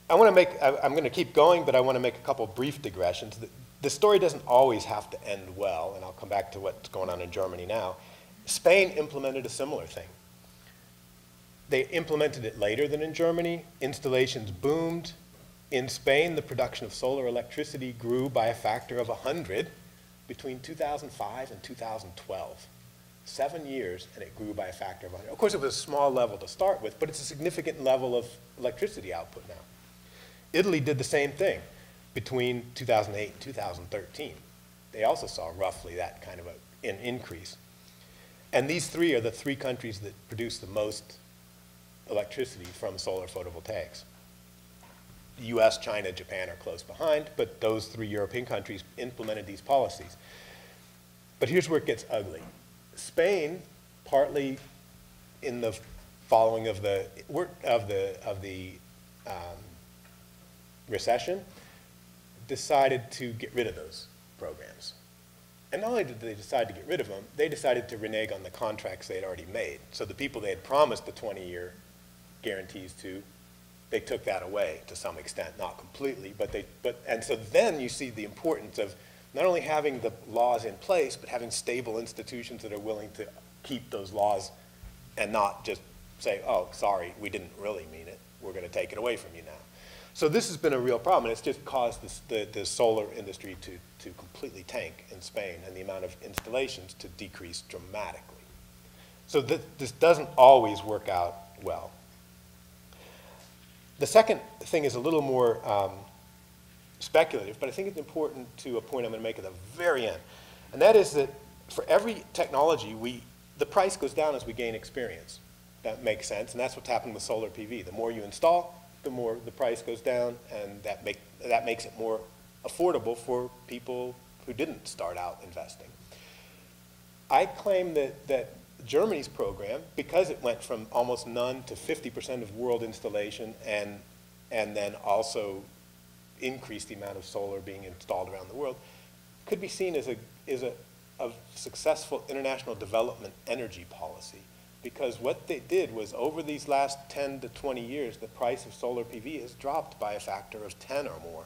I'm going to keep going, but I want to make a couple brief digressions. The story doesn't always have to end well, and I'll come back to what's going on in Germany now. Spain implemented a similar thing. They implemented it later than in Germany. Installations boomed. In Spain, the production of solar electricity grew by a factor of 100 between 2005 and 2012. 7 years, and it grew by a factor of 100. Of course, it was a small level to start with, but it's a significant level of electricity output now. Italy did the same thing between 2008 and 2013. They also saw roughly that kind of an increase. And these three are the three countries that produce the most electricity from solar photovoltaics. The US, China, Japan are close behind, but those three European countries implemented these policies. But here's where it gets ugly. Spain, partly in the following of the recession, decided to get rid of those programs. And not only did they decide to get rid of them, they decided to renege on the contracts they had already made. So the people they had promised the 20-year guarantees to, they took that away to some extent, not completely, and so then you see the importance of not only having the laws in place, but having stable institutions that are willing to keep those laws and not just say, oh, sorry, we didn't really mean it. We're going to take it away from you now. So this has been a real problem, and it's just caused the solar industry to completely tank in Spain and the amount of installations to decrease dramatically. So this doesn't always work out well. The second thing is a little more speculative, but I think it's important to a point I'm going to make at the very end. And that is that for every technology, the price goes down as we gain experience. That makes sense, and that's what's happened with solar PV. The more you install, the more the price goes down, and that makes it more affordable for people who didn't start out investing. I claim that Germany's program, because it went from almost none to 50% of world installation and then also increased the amount of solar being installed around the world, could be seen as a successful international development energy policy. Because what they did was, over these last 10 to 20 years, the price of solar PV has dropped by a factor of 10 or more.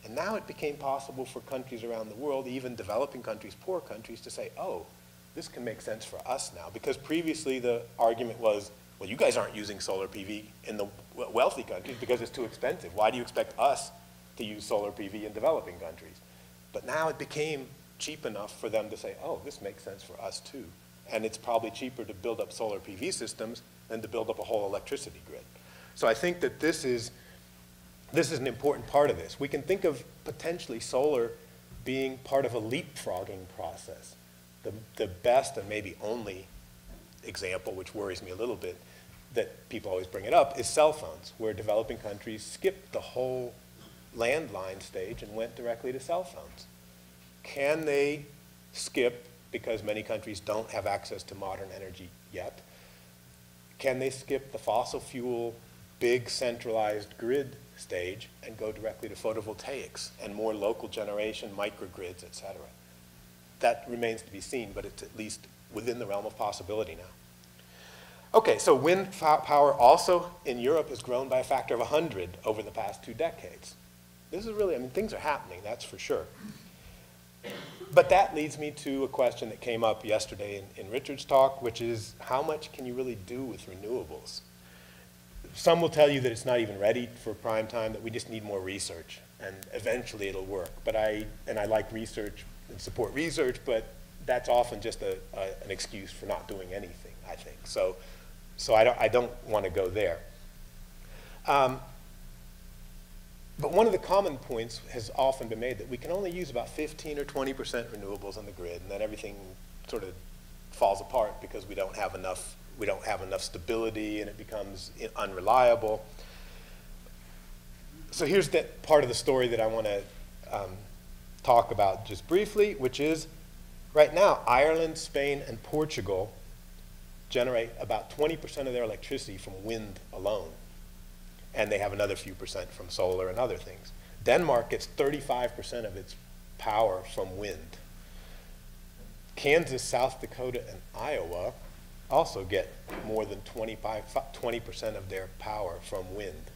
And now it became possible for countries around the world, even developing countries, poor countries, to say, oh, this can make sense for us now. Because previously the argument was, well, you guys aren't using solar PV in the wealthy countries because it's too expensive. Why do you expect us to use solar PV in developing countries? But now it became cheap enough for them to say, oh, this makes sense for us too. And it's probably cheaper to build up solar PV systems than to build up a whole electricity grid. So I think that this is an important part of this. We can think of potentially solar being part of a leapfrogging process. The best and maybe only example, which worries me a little bit, that people always bring it up, is cell phones, where developing countries skipped the whole landline stage and went directly to cell phones. Can they skip, because many countries don't have access to modern energy yet, can they skip the fossil fuel, big centralized grid stage and go directly to photovoltaics and more local generation, microgrids, et cetera? That remains to be seen, but it's at least within the realm of possibility now. Okay, so wind power also in Europe has grown by a factor of 100 over the past 2 decades. This is really, I mean, things are happening, that's for sure. But that leads me to a question that came up yesterday in Richard's talk, which is, how much can you really do with renewables? Some will tell you that it's not even ready for prime time, that we just need more research, and eventually it'll work. But I like research and support research, but that's often just an excuse for not doing anything, I think. So I don't want to go there. But one of the common points has often been made that we can only use about 15 or 20% renewables on the grid, and then everything sort of falls apart because we don't have enough stability, and it becomes unreliable. So here's that part of the story that I want to talk about just briefly, which is, right now, Ireland, Spain, and Portugal generate about 20% of their electricity from wind alone. And they have another few percent from solar and other things. Denmark gets 35% of its power from wind. Kansas, South Dakota, and Iowa also get more than 20% of their power from wind.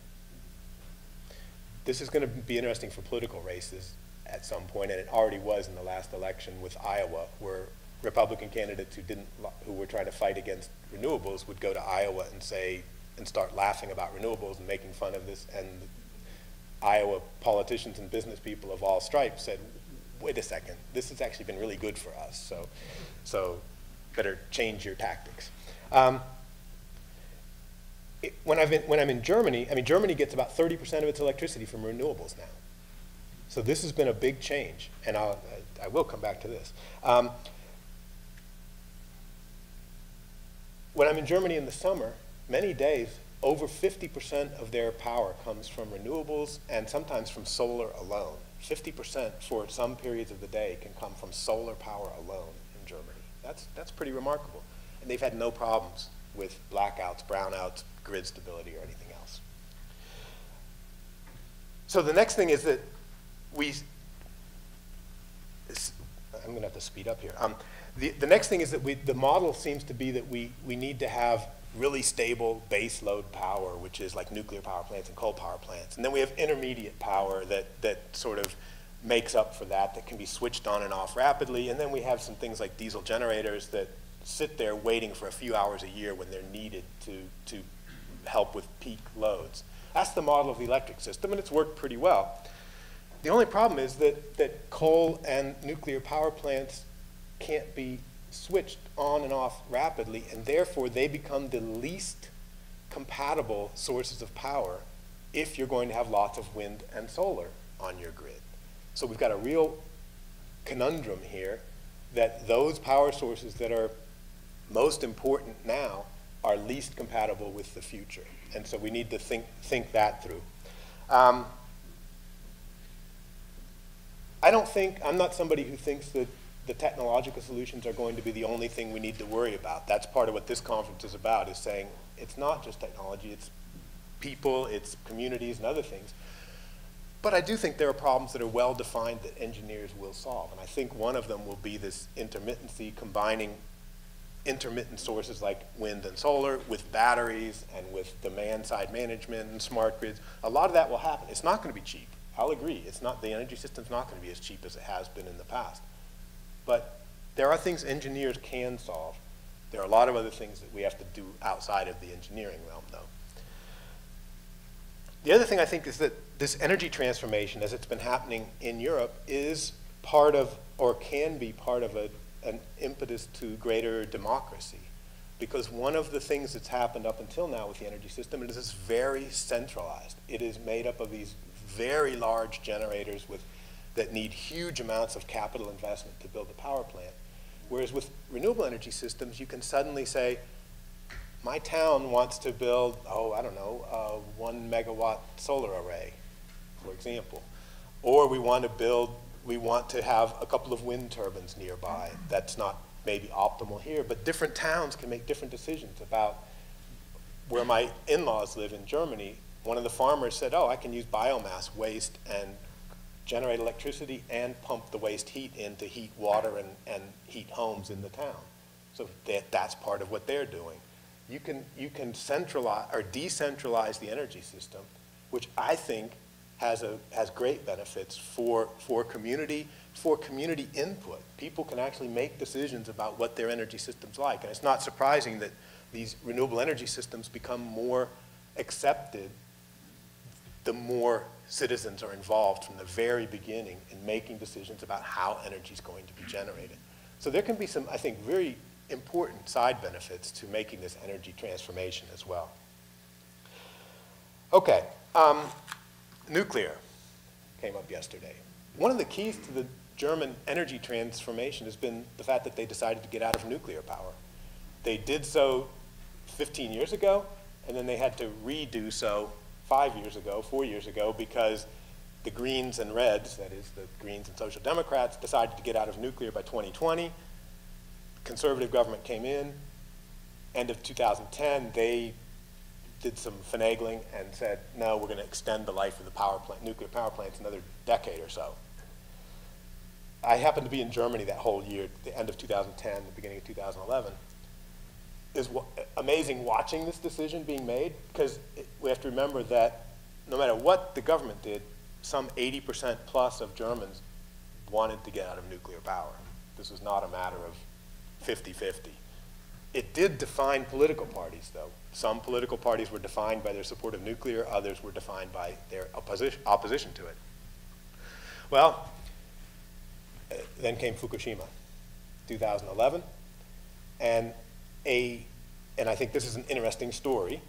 This is going to be interesting for political races at some point, and it already was in the last election with Iowa, where Republican candidates who were trying to fight against renewables would go to Iowa and start laughing about renewables and making fun of this, and Iowa politicians and business people of all stripes said, wait a second, this has actually been really good for us, so better change your tactics. When I'm in Germany, I mean, Germany gets about 30% of its electricity from renewables now. So this has been a big change, and I will come back to this. When I'm in Germany in the summer, many days, over 50% of their power comes from renewables and sometimes from solar alone. 50% for some periods of the day can come from solar power alone in Germany. That's pretty remarkable. And they've had no problems with blackouts, brownouts, grid stability, or anything else. So the next thing is that I'm going to have to speed up here. The next thing is that the model seems to be that we need to have really stable base load power, which is like nuclear power plants and coal power plants. And then we have intermediate power that sort of makes up for that can be switched on and off rapidly. And then we have some things like diesel generators that sit there waiting for a few hours a year when they're needed to help with peak loads. That's the model of the electric system, and it's worked pretty well. The only problem is that coal and nuclear power plants can't be switched on and off rapidly, and therefore they become the least compatible sources of power if you're going to have lots of wind and solar on your grid. So we've got a real conundrum here that those power sources that are most important now are least compatible with the future. And so we need to think that through. I'm not somebody who thinks that the technological solutions are going to be the only thing we need to worry about. That's part of what this conference is about, is saying it's not just technology, it's people, it's communities and other things. But I do think there are problems that are well defined that engineers will solve. And I think one of them will be this intermittency, combining intermittent sources like wind and solar with batteries and with demand side management and smart grids. A lot of that will happen. It's not going to be cheap. I'll agree. The energy system's not going to be as cheap as it has been in the past. But there are things engineers can solve. There are a lot of other things that we have to do outside of the engineering realm, though. The other thing I think is that this energy transformation, as it's been happening in Europe, is part of, or can be part of, an impetus to greater democracy. Because one of the things that's happened up until now with the energy system is it's very centralized. It is made up of these very large generators that need huge amounts of capital investment to build a power plant. Whereas with renewable energy systems, you can suddenly say, my town wants to build, I don't know, a 1 megawatt solar array, for example. Or we want to have a couple of wind turbines nearby. That's not maybe optimal here, but different towns can make different decisions about where my in-laws live in Germany. One of the farmers said, I can use biomass waste and generate electricity and pump the waste heat in to heat water and heat homes in the town. So that's part of what they're doing. You can centralize or decentralize the energy system, which I think has great benefits for community input. People can actually make decisions about what their energy system's like. And it's not surprising that these renewable energy systems become more accepted the more citizens are involved from the very beginning in making decisions about how energy is going to be generated. So there can be some, I think, very important side benefits to making this energy transformation as well. Okay, nuclear came up yesterday. One of the keys to the German energy transformation has been the fact that they decided to get out of nuclear power. They did so 15 years ago, and then they had to redo so 4 years ago, because the Greens and Reds, that is the Greens and Social Democrats, decided to get out of nuclear by 2020. Conservative government came in. End of 2010, they did some finagling and said, no, we're going to extend the life of the nuclear power plants another decade or so. I happened to be in Germany that whole year, the end of 2010, the beginning of 2011. Is amazing watching this decision being made, because we have to remember that no matter what the government did, some 80% plus of Germans wanted to get out of nuclear power. This was not a matter of 50-50. It did define political parties, though. Some political parties were defined by their support of nuclear, others were defined by their opposition to it. Well, then came Fukushima, 2011, and I think this is an interesting story,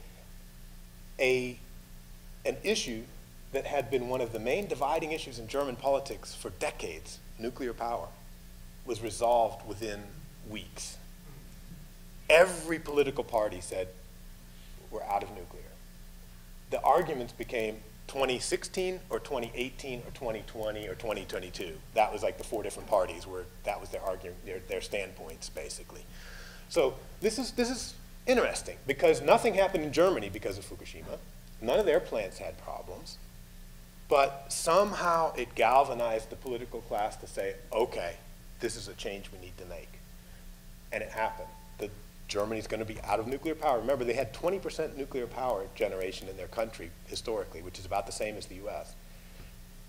an issue that had been one of the main dividing issues in German politics for decades, nuclear power, was resolved within weeks. Every political party said, we're out of nuclear. The arguments became 2016 or 2018 or 2020 or 2022. That was like the four different parties where that was their argument, their standpoints, basically. So this is interesting, because nothing happened in Germany because of Fukushima. None of their plants had problems. But somehow it galvanized the political class to say, okay, this is a change we need to make. And it happened. Germany's going to be out of nuclear power. Remember, they had 20% nuclear power generation in their country historically, which is about the same as the US.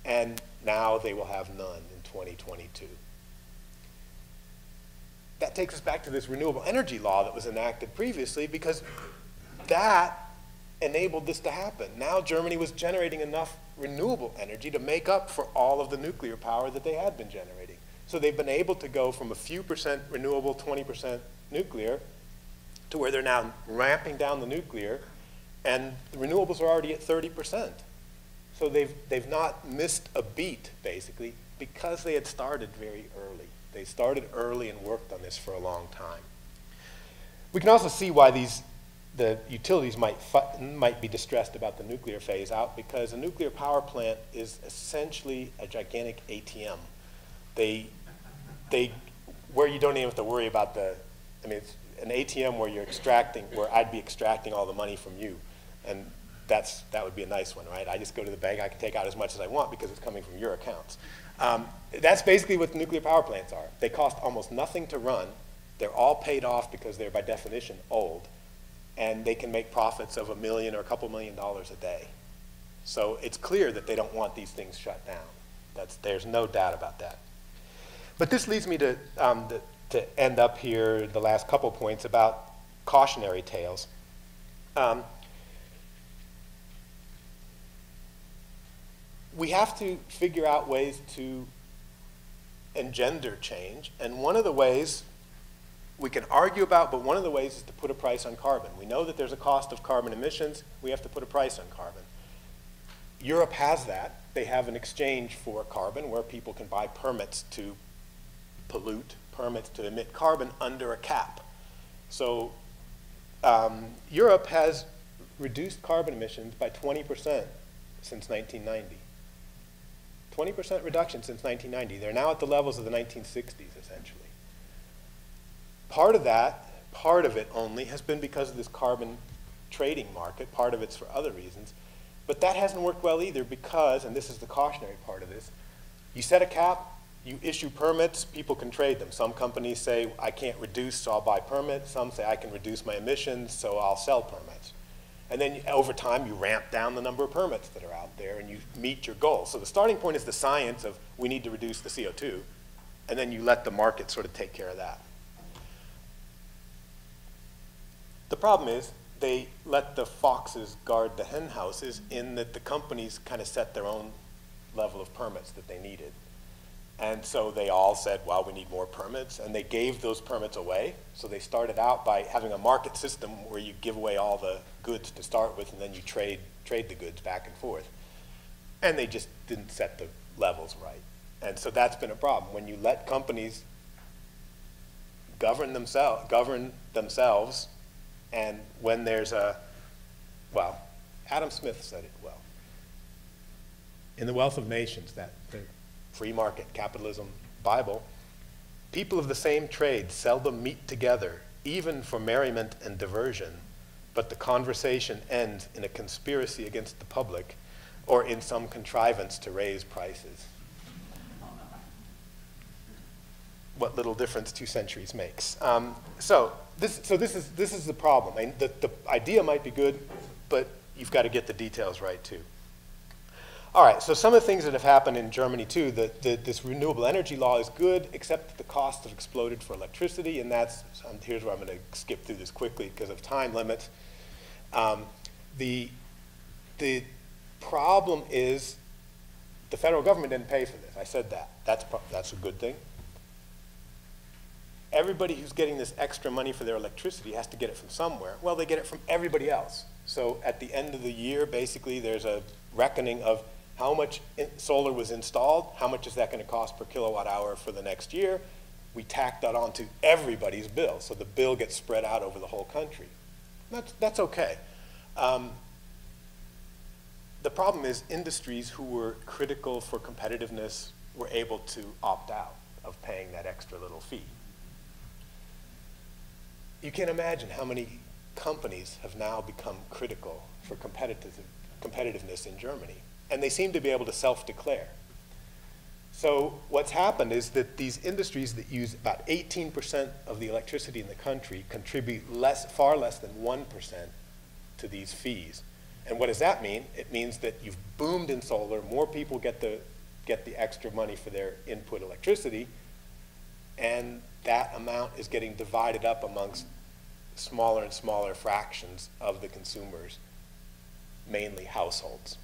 And now they will have none in 2022. That takes us back to this Renewable Energy Law that was enacted previously, because that enabled this to happen. Now Germany was generating enough renewable energy to make up for all of the nuclear power that they had been generating. So they've been able to go from a few percent renewable, 20% nuclear, to where they're now ramping down the nuclear, and the renewables are already at 30%. So they've not missed a beat, basically, because they had started very early. They started early and worked on this for a long time. We can also see why the utilities might be distressed about the nuclear phase out, because a nuclear power plant is essentially a gigantic ATM. Where you don't even have to worry about it's an ATM where you're extracting, where I'd be extracting all the money from you. And that would be a nice one, right? I just go to the bank, I can take out as much as I want because it's coming from your accounts. That's basically what nuclear power plants are. They cost almost nothing to run. They're all paid off because they're by definition old. And they can make profits of $1 million or a couple $1 million a day. So it's clear that they don't want these things shut down. There's no doubt about that. But this leads me to end up here, the last couple points about cautionary tales. We have to figure out ways to engender change, and one of the ways we can argue about, but one of the ways is to put a price on carbon. We know that there's a cost of carbon emissions. We have to put a price on carbon. Europe has that. They have an exchange for carbon where people can buy permits to pollute, permits to emit carbon under a cap. So Europe has reduced carbon emissions by 20% since 1990. 20% reduction since 1990. They're now at the levels of the 1960s, essentially. Part of it only, has been because of this carbon trading market. Part of it's for other reasons. But that hasn't worked well either because, and this is the cautionary part of this, you set a cap, you issue permits, people can trade them. Some companies say, I can't reduce, so I'll buy permits. Some say, I can reduce my emissions, so I'll sell permits. And then over time, you ramp down the number of permits that are out there and you meet your goals. So the starting point is the science of we need to reduce the CO2, and then you let the market sort of take care of that. The problem is they let the foxes guard the hen houses, in that the companies kind of set their own level of permits that they needed. And so they all said, well, we need more permits, and they gave those permits away. So they started out by having a market system where you give away all the goods to start with, and then you trade the goods back and forth. And they just didn't set the levels right. And so that's been a problem. When you let companies govern themselves, and when there's well, Adam Smith said it well. In The Wealth of Nations, the free market capitalism Bible, people of the same trade seldom meet together, even for merriment and diversion, but the conversation ends in a conspiracy against the public or in some contrivance to raise prices. what little difference 2 centuries makes. So this is the problem. I mean, the idea might be good, but you've got to get the details right too. All right, so some of the things that have happened in Germany too, this renewable energy law is good, except that the costs have exploded for electricity, and here's where I'm going to skip through this quickly because of time limits. The problem is the federal government didn't pay for this. I said that. That's a good thing. Everybody who's getting this extra money for their electricity has to get it from somewhere. Well, they get it from everybody else. So at the end of the year, basically, there's a reckoning of how much solar was installed, how much is that going to cost per kilowatt hour for the next year. We tack that onto everybody's bill, so the bill gets spread out over the whole country. That's okay. The problem is industries who were critical for competitiveness were able to opt out of paying that extra little fee. You can imagine how many companies have now become critical for competitiveness in Germany, and they seem to be able to self-declare. So what's happened is that these industries that use about 18% of the electricity in the country contribute far less than 1% to these fees. And what does that mean? It means that you've boomed in solar, more people get the extra money for their input electricity, and that amount is getting divided up amongst smaller and smaller fractions of the consumers, mainly households.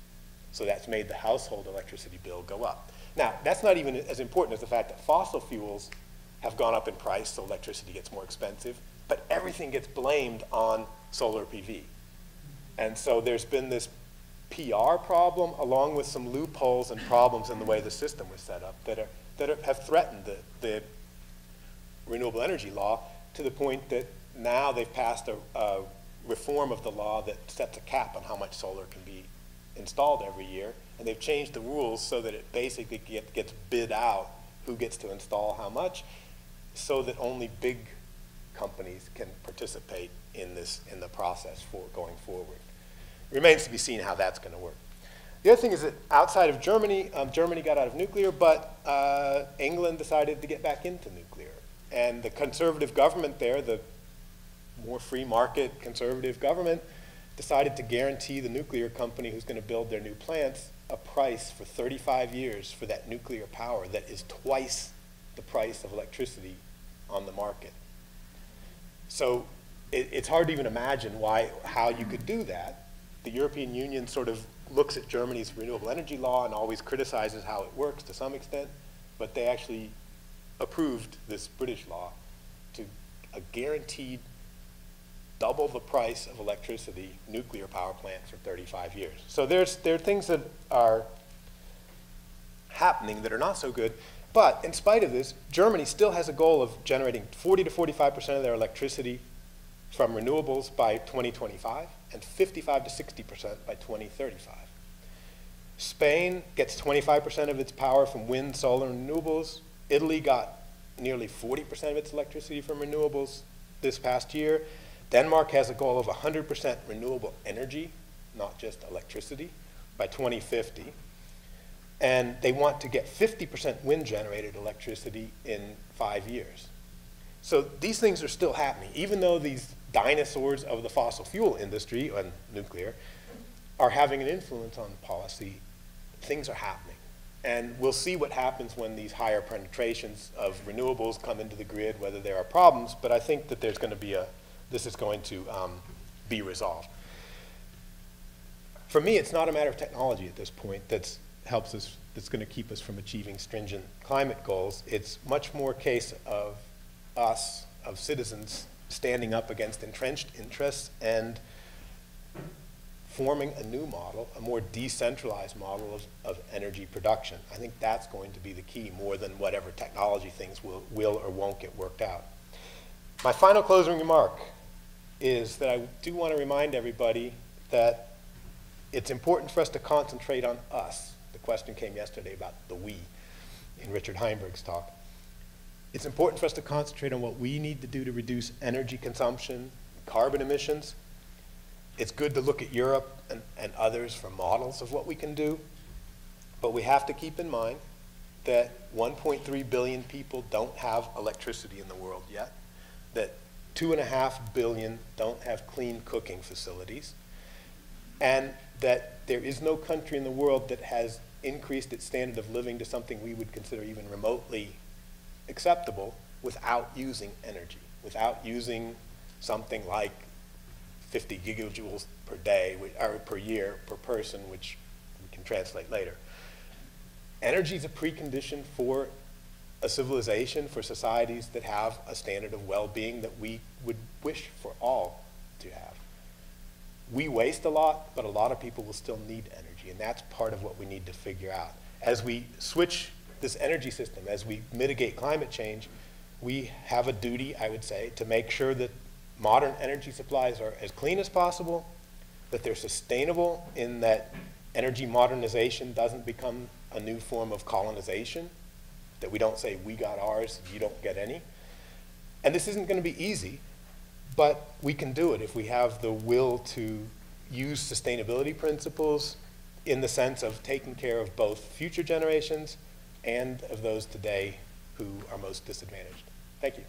So that's made the household electricity bill go up. Now, that's not even as important as the fact that fossil fuels have gone up in price, so electricity gets more expensive, but everything gets blamed on solar PV. And so there's been this PR problem along with some loopholes and problems in the way the system was set up that have threatened the renewable energy law to the point that now they've passed a reform of the law that sets a cap on how much solar can be installed every year, and they've changed the rules so that it basically gets bid out who gets to install how much, so that only big companies can participate in the process for going forward. Remains to be seen how that's going to work. The other thing is that outside of Germany, Germany got out of nuclear, but England decided to get back into nuclear. And the conservative government there, the more free market conservative government, decided to guarantee the nuclear company who's going to build their new plants a price for 35 years for that nuclear power that is twice the price of electricity on the market. So it's hard to even imagine how you could do that. The European Union sort of looks at Germany's renewable energy law and always criticizes how it works to some extent, but they actually approved this British law to a guaranteed double the price of electricity nuclear power plant for 35 years. So there are things that are happening that are not so good, but in spite of this, Germany still has a goal of generating 40 to 45% of their electricity from renewables by 2025 and 55 to 60% by 2035. Spain gets 25% of its power from wind, solar, and renewables. Italy got nearly 40% of its electricity from renewables this past year. Denmark has a goal of 100% renewable energy, not just electricity, by 2050. And they want to get 50% wind-generated electricity in 5 years. So these things are still happening, even though these dinosaurs of the fossil fuel industry and nuclear are having an influence on policy. Things are happening. And we'll see what happens when these higher penetrations of renewables come into the grid, whether there are problems, but I think that there's going to be this is going to be resolved. For me, it's not a matter of technology at this point that's going to keep us from achieving stringent climate goals. It's much more a case of us, of citizens, standing up against entrenched interests and forming a new model, a more decentralized model of energy production. I think that's going to be the key more than whatever technology things will or won't get worked out. My final closing remark is that I do want to remind everybody that it's important for us to concentrate on us. The question came yesterday about the we in Richard Heinberg's talk. It's important for us to concentrate on what we need to do to reduce energy consumption, carbon emissions. It's good to look at Europe and others for models of what we can do, but we have to keep in mind that 1.3 billion people don't have electricity in the world yet, that 2.5 billion don't have clean cooking facilities, and that there is no country in the world that has increased its standard of living to something we would consider even remotely acceptable without using energy, without using something like 50 gigajoules per day, or per year, per person, which we can translate later. Energy is a precondition for a civilization, for societies that have a standard of well-being that we would wish for all to have. We waste a lot, but a lot of people will still need energy, and that's part of what we need to figure out. As we switch this energy system, as we mitigate climate change, we have a duty, I would say, to make sure that modern energy supplies are as clean as possible, that they're sustainable in that energy modernization doesn't become a new form of colonization, that we don't say, we got ours, you don't get any. And this isn't going to be easy, but we can do it if we have the will to use sustainability principles in the sense of taking care of both future generations and of those today who are most disadvantaged. Thank you.